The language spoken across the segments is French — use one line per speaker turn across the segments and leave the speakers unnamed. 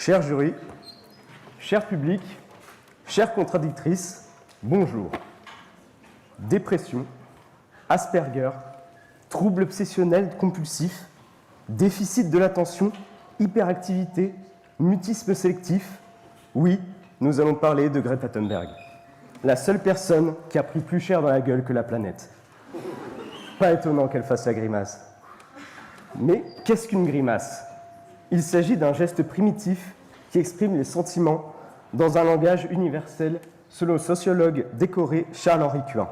Cher jury, cher public, chère contradictrice, bonjour. Dépression, Asperger, troubles obsessionnels compulsifs, déficit de l'attention, hyperactivité, mutisme sélectif. Oui, nous allons parler de Greta Thunberg, la seule personne qui a pris plus cher dans la gueule que la planète. Pas étonnant qu'elle fasse la grimace. Mais qu'est-ce qu'une grimace ? Il s'agit d'un geste primitif qui exprime les sentiments dans un langage universel, selon le sociologue décoré Charles-Henri Cuin.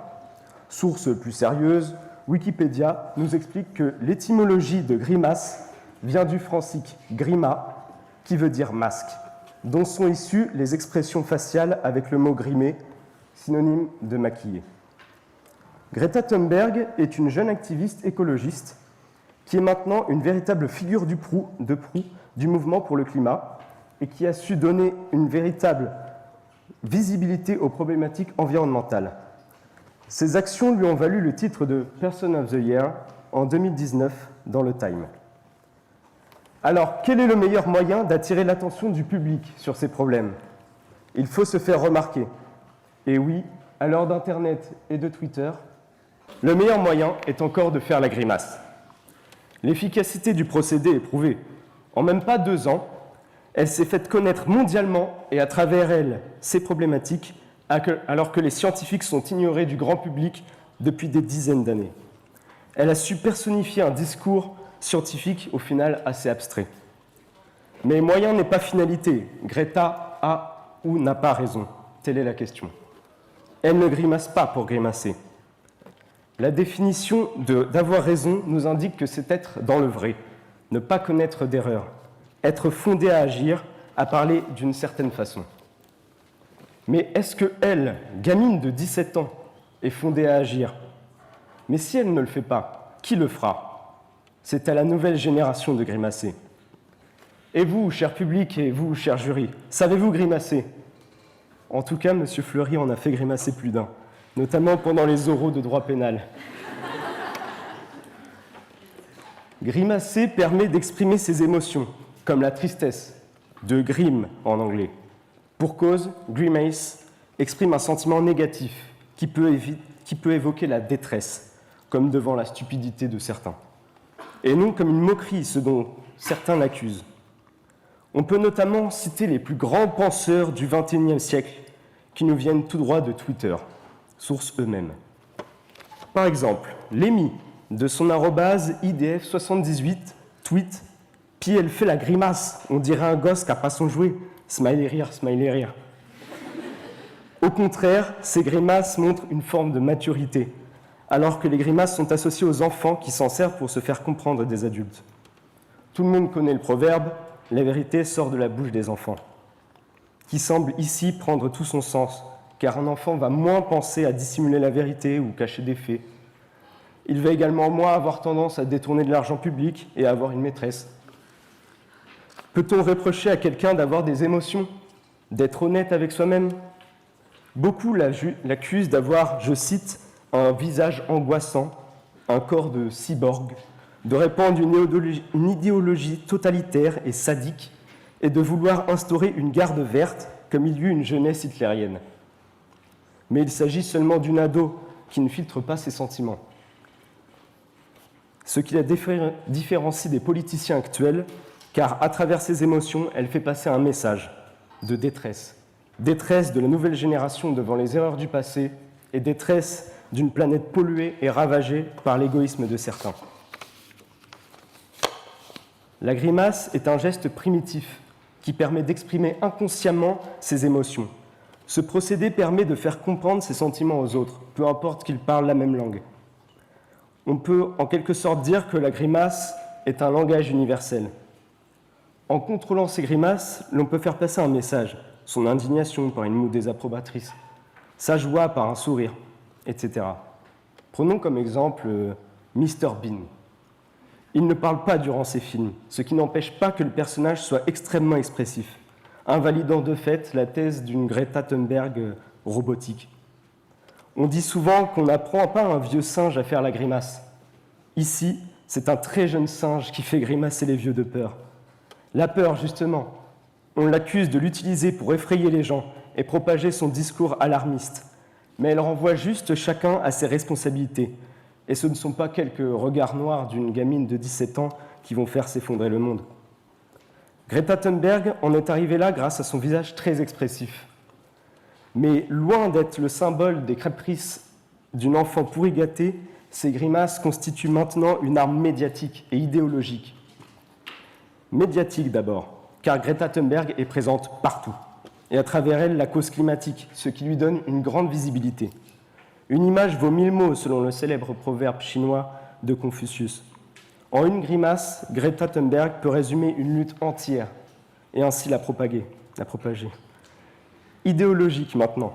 Source plus sérieuse, Wikipédia nous explique que l'étymologie de grimace vient du francique grima, qui veut dire masque, dont sont issues les expressions faciales avec le mot grimer, synonyme de maquiller. Greta Thunberg est une jeune activiste écologiste qui est maintenant une véritable figure de proue du mouvement pour le climat et qui a su donner une véritable visibilité aux problématiques environnementales. Ses actions lui ont valu le titre de Person of the Year en 2019 dans le Time. Alors, quel est le meilleur moyen d'attirer l'attention du public sur ces problèmes ? Il faut se faire remarquer. Et oui, à l'heure d'Internet et de Twitter, le meilleur moyen est encore de faire la grimace. L'efficacité du procédé est prouvée. En même pas 2 ans, elle s'est faite connaître mondialement et à travers elle, ses problématiques, alors que les scientifiques sont ignorés du grand public depuis des dizaines d'années. Elle a su personnifier un discours scientifique au final assez abstrait. Mais moyen n'est pas finalité. Greta a ou n'a pas raison. Telle est la question. Elle ne grimace pas pour grimacer. La définition d'avoir raison nous indique que c'est être dans le vrai, ne pas connaître d'erreur, être fondé à agir, à parler d'une certaine façon. Mais est-ce que elle, gamine de 17 ans, est fondée à agir ? Mais si elle ne le fait pas, qui le fera ? C'est à la nouvelle génération de grimacer. Et vous, cher public, et vous, cher jury, savez-vous grimacer ? En tout cas, M. Fleury en a fait grimacer plus d'un, notamment pendant les oraux de droit pénal. Grimacer permet d'exprimer ses émotions, comme la tristesse, de grim en anglais. Pour cause, grimace exprime un sentiment négatif qui peut évoquer la détresse, comme devant la stupidité de certains, et non comme une moquerie, ce dont certains l'accusent. On peut notamment citer les plus grands penseurs du XXIe siècle qui nous viennent tout droit de Twitter, source eux-mêmes. Par exemple, Lémi, de son @idf78, tweet « Puis elle fait la grimace, on dirait un gosse qui n'a pas son jouet, smiley rire, smiley rire ». Au contraire, ces grimaces montrent une forme de maturité, alors que les grimaces sont associées aux enfants qui s'en servent pour se faire comprendre des adultes. Tout le monde connaît le proverbe « La vérité sort de la bouche des enfants », qui semble ici prendre tout son sens, car un enfant va moins penser à dissimuler la vérité ou cacher des faits. Il va également moins avoir tendance à détourner de l'argent public et à avoir une maîtresse. Peut-on reprocher à quelqu'un d'avoir des émotions, d'être honnête avec soi-même ? Beaucoup l'accusent d'avoir, je cite, un visage angoissant, un corps de cyborg, de répandre une idéologie totalitaire et sadique, et de vouloir instaurer une garde verte comme il y eut une jeunesse hitlérienne. Mais il s'agit seulement d'une ado qui ne filtre pas ses sentiments. Ce qui la différencie des politiciens actuels, car à travers ses émotions, elle fait passer un message de détresse. Détresse de la nouvelle génération devant les erreurs du passé et détresse d'une planète polluée et ravagée par l'égoïsme de certains. La grimace est un geste primitif qui permet d'exprimer inconsciemment ses émotions. Ce procédé permet de faire comprendre ses sentiments aux autres, peu importe qu'ils parlent la même langue. On peut en quelque sorte dire que la grimace est un langage universel. En contrôlant ces grimaces, l'on peut faire passer un message, son indignation par une moue désapprobatrice, sa joie par un sourire, etc. Prenons comme exemple Mr Bean. Il ne parle pas durant ses films, ce qui n'empêche pas que le personnage soit extrêmement expressif, invalidant de fait la thèse d'une Greta Thunberg robotique. On dit souvent qu'on n'apprend pas à un vieux singe à faire la grimace. Ici, c'est un très jeune singe qui fait grimacer les vieux de peur. La peur, justement, On l'accuse de l'utiliser pour effrayer les gens et propager son discours alarmiste. Mais elle renvoie juste chacun à ses responsabilités. Et ce ne sont pas quelques regards noirs d'une gamine de 17 ans qui vont faire s'effondrer le monde. Greta Thunberg en est arrivée là grâce à son visage très expressif. Mais loin d'être le symbole des caprices d'une enfant pourri gâtée, ces grimaces constituent maintenant une arme médiatique et idéologique. Médiatique d'abord, car Greta Thunberg est présente partout, et à travers elle la cause climatique, ce qui lui donne une grande visibilité. Une image vaut 1000 mots, selon le célèbre proverbe chinois de Confucius. En une grimace, Greta Thunberg peut résumer une lutte entière et ainsi la propager. Idéologique maintenant,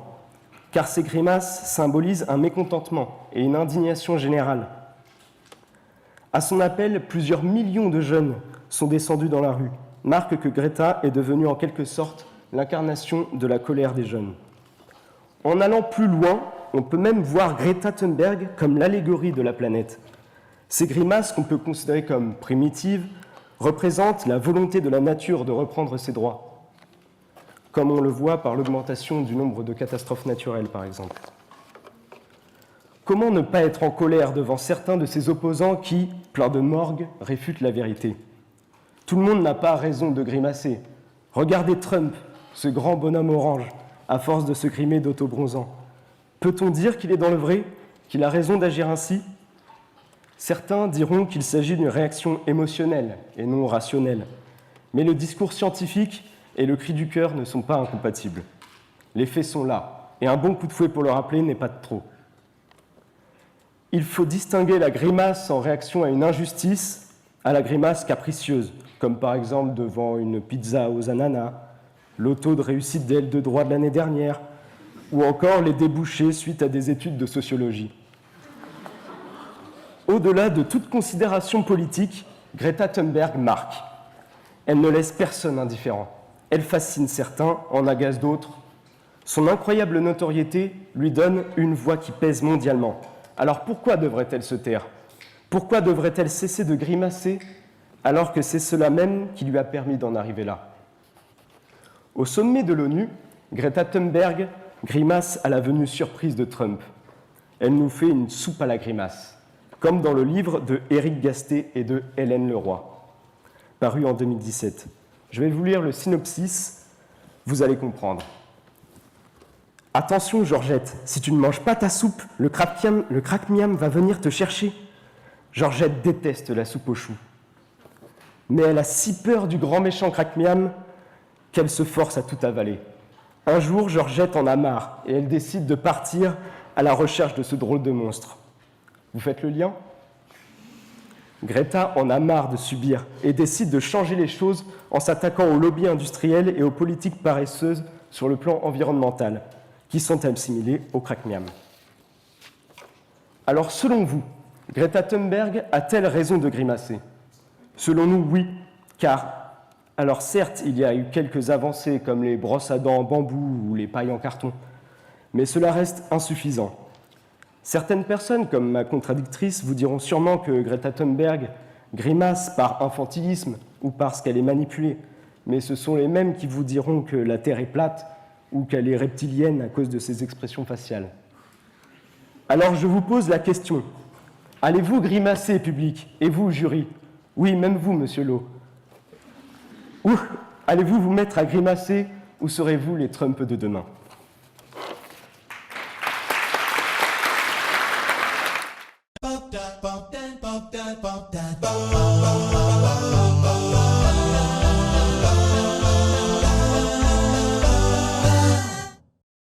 car ces grimaces symbolisent un mécontentement et une indignation générale. À son appel, plusieurs millions de jeunes sont descendus dans la rue, marque que Greta est devenue en quelque sorte l'incarnation de la colère des jeunes. En allant plus loin, on peut même voir Greta Thunberg comme l'allégorie de la planète. Ces grimaces, qu'on peut considérer comme primitives, représentent la volonté de la nature de reprendre ses droits, comme on le voit par l'augmentation du nombre de catastrophes naturelles, par exemple. Comment ne pas être en colère devant certains de ses opposants qui, pleins de morgue, réfutent la vérité ? Tout le monde n'a pas raison de grimacer. Regardez Trump, ce grand bonhomme orange, à force de se grimer d'autobronzant. Peut-on dire qu'il est dans le vrai, qu'il a raison d'agir ainsi ? Certains diront qu'il s'agit d'une réaction émotionnelle et non rationnelle. Mais le discours scientifique et le cri du cœur ne sont pas incompatibles. Les faits sont là, et un bon coup de fouet pour le rappeler n'est pas de trop. Il faut distinguer la grimace en réaction à une injustice à la grimace capricieuse, comme par exemple devant une pizza aux ananas, le taux de réussite des L2 droit de l'année dernière, ou encore les débouchés suite à des études de sociologie. Au-delà de toute considération politique, Greta Thunberg marque. Elle ne laisse personne indifférent. Elle fascine certains, en agace d'autres. Son incroyable notoriété lui donne une voix qui pèse mondialement. Alors pourquoi devrait-elle se taire ? Pourquoi devrait-elle cesser de grimacer alors que c'est cela même qui lui a permis d'en arriver là ? Au sommet de l'ONU, Greta Thunberg grimace à la venue surprise de Trump. Elle nous fait une soupe à la grimace, comme dans le livre de Éric Gasté et de Hélène Leroy, paru en 2017. Je vais vous lire le synopsis, vous allez comprendre. Attention, Georgette, si tu ne manges pas ta soupe, le crack-miam va venir te chercher. Georgette déteste la soupe aux choux. Mais elle a si peur du grand méchant crack-miam qu'elle se force à tout avaler. Un jour, Georgette en a marre et elle décide de partir à la recherche de ce drôle de monstre. Vous faites le lien ? Greta en a marre de subir et décide de changer les choses en s'attaquant aux lobbies industriels et aux politiques paresseuses sur le plan environnemental, qui sont assimilées au crack-miam. Alors, selon vous, Greta Thunberg a-t-elle raison de grimacer ? Selon nous, oui, car, alors certes, il y a eu quelques avancées comme les brosses à dents en bambou ou les pailles en carton, mais cela reste insuffisant. Certaines personnes, comme ma contradictrice, vous diront sûrement que Greta Thunberg grimace par infantilisme ou parce qu'elle est manipulée, mais ce sont les mêmes qui vous diront que la Terre est plate ou qu'elle est reptilienne à cause de ses expressions faciales. Alors je vous pose la question, allez-vous grimacer, public, et vous, jury ? Oui, même vous, monsieur Lowe. Ou allez-vous vous mettre à grimacer, ou serez-vous les Trump de demain ?
Bop da bop da bop da bop da bop.